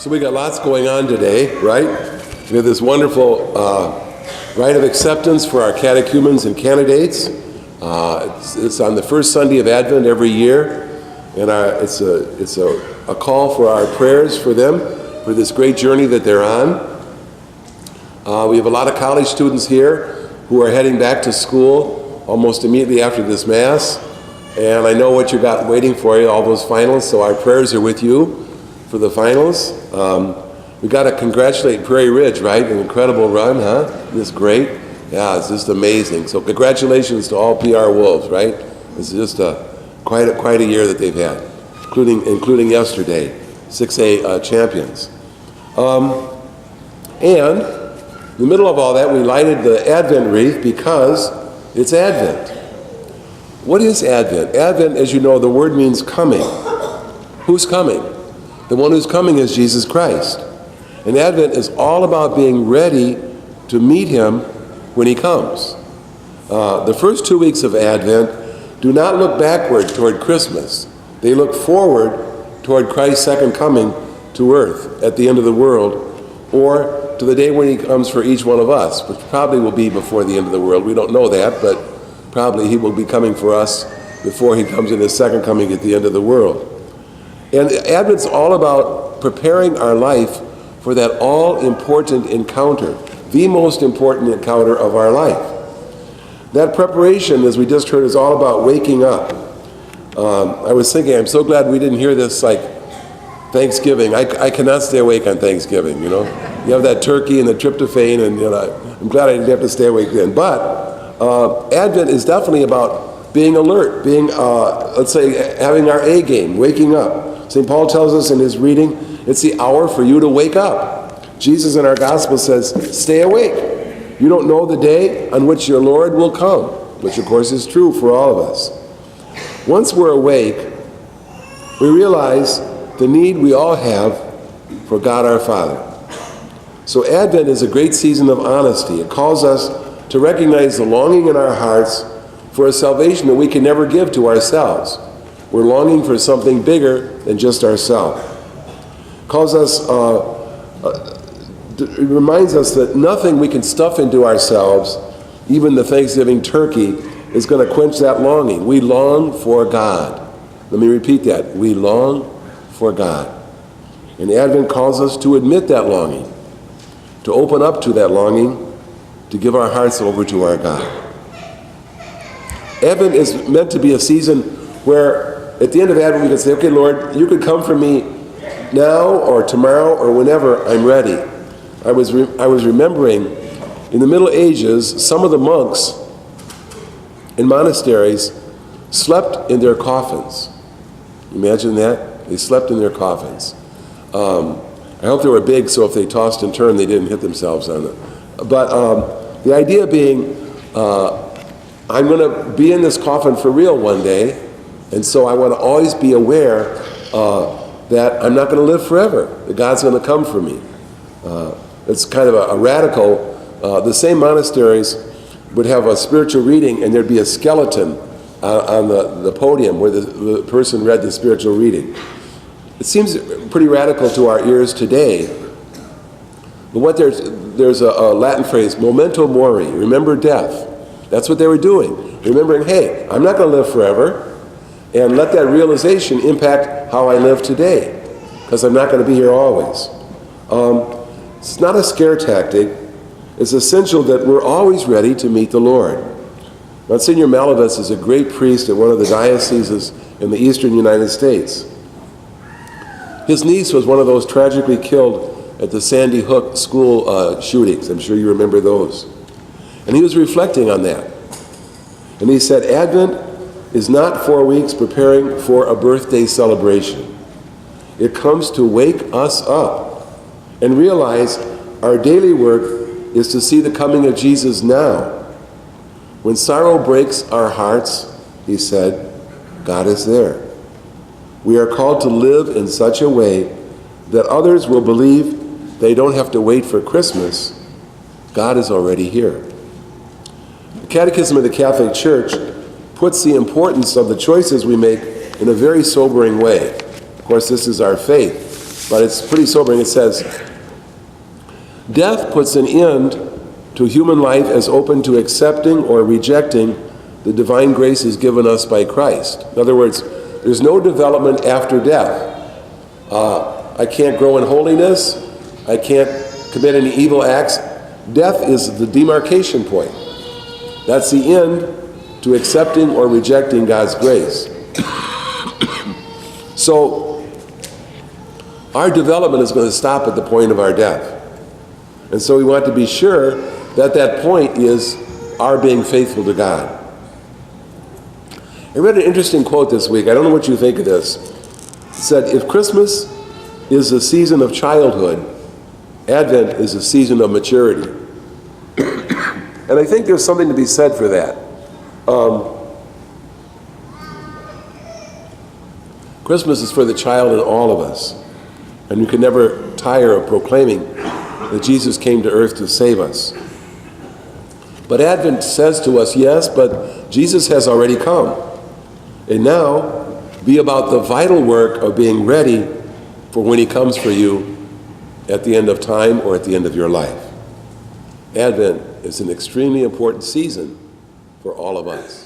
So we got lots going on today, right? We have this wonderful rite of acceptance for our catechumens and candidates. It's on the first Sunday of Advent every year, and it's a call for our prayers for them, for this great journey that they're on. We have a lot of college students here who are heading back to school almost immediately after this Mass, and I know what you got waiting for you, all those finals, so our prayers are with you for the finals. We got to congratulate Prairie Ridge, right? An incredible run, huh? It's great. Yeah, it's just amazing. So congratulations to all PR Wolves, right? It's just quite a year that they've had, including yesterday, 6A champions. And in the middle of all that, we lighted the Advent wreath because it's Advent. What is Advent? Advent, as you know, the word means coming. Who's coming? The one who's coming is Jesus Christ. And Advent is all about being ready to meet him when he comes. The first 2 weeks of Advent do not look backward toward Christmas. They look forward toward Christ's second coming to earth at the end of the world, or to the day when he comes for each one of us, which probably will be before the end of the world. We don't know that, but probably he will be coming for us before he comes in his second coming at the end of the world. And Advent's all about preparing our life for that all-important encounter, the most important encounter of our life. That preparation, as we just heard, is all about waking up. I was thinking, I'm so glad we didn't hear this like Thanksgiving. I cannot stay awake on Thanksgiving, you know. You have that turkey and the tryptophan, and you know, I'm glad I didn't have to stay awake then. But Advent is definitely about being alert, being, let's say, having our A game, waking up. St. Paul tells us in his reading, it's the hour for you to wake up. Jesus in our gospel says, stay awake. You don't know the day on which your Lord will come, which of course is true for all of us. Once we're awake, we realize the need we all have for God our Father. So Advent is a great season of honesty. It calls us to recognize the longing in our hearts for a salvation that we can never give to ourselves. We're longing for something bigger than just ourselves. It reminds us that nothing we can stuff into ourselves, even the Thanksgiving turkey, is going to quench that longing. We long for God. Let me repeat that. We long for God. And Advent calls us to admit that longing, to open up to that longing, to give our hearts over to our God. Advent is meant to be a season where at the end of Advent we can say, okay, Lord, you could come for me now or tomorrow or whenever I'm ready. I was remembering in the Middle Ages, some of the monks in monasteries slept in their coffins. Imagine that? They slept in their coffins. I hope they were big, so if they tossed and turned, they didn't hit themselves on it. But the idea being, I'm going to be in this coffin for real one day, and so I want to always be aware that I'm not going to live forever, that God's going to come for me. It's kind of a radical. The same monasteries would have a spiritual reading, and there'd be a skeleton on the podium where the person read the spiritual reading. It seems pretty radical to our ears today. But there's a Latin phrase, memento mori, remember death. That's what they were doing. Remembering, hey, I'm not going to live forever. And let that realization impact how I live today, because I'm not going to be here always. It's not a scare tactic. It's essential that we're always ready to meet the Lord. Monsignor Malavis is a great priest at one of the dioceses in the eastern United States. His niece was one of those tragically killed at the Sandy Hook school shootings. I'm sure you remember those. And he was reflecting on that. And he said, Advent is not 4 weeks preparing for a birthday celebration. It comes to wake us up and realize our daily work is to see the coming of Jesus now. When sorrow breaks our hearts, he said, God is there. We are called to live in such a way that others will believe they don't have to wait for Christmas. God is already here. The Catechism of the Catholic Church puts the importance of the choices we make in a very sobering way. Of course, this is our faith. but it's pretty sobering. It says, death puts an end to human life as open to accepting or rejecting the divine graces given us by Christ. In other words, there's no development after death. I can't grow in holiness. I can't commit any evil acts. Death is the demarcation point. That's the end to accepting or rejecting God's grace. So, our development is going to stop at the point of our death. And so we want to be sure that that point is our being faithful to God. I read an interesting quote this week. I don't know what you think of this. It said, if Christmas is a season of childhood, Advent is a season of maturity. And I think there's something to be said for that. Christmas is for the child in all of us. And you can never tire of proclaiming that Jesus came to earth to save us. But Advent says to us, yes, but Jesus has already come. And now, be about the vital work of being ready for when he comes for you at the end of time or at the end of your life. Advent is an extremely important season for all of us.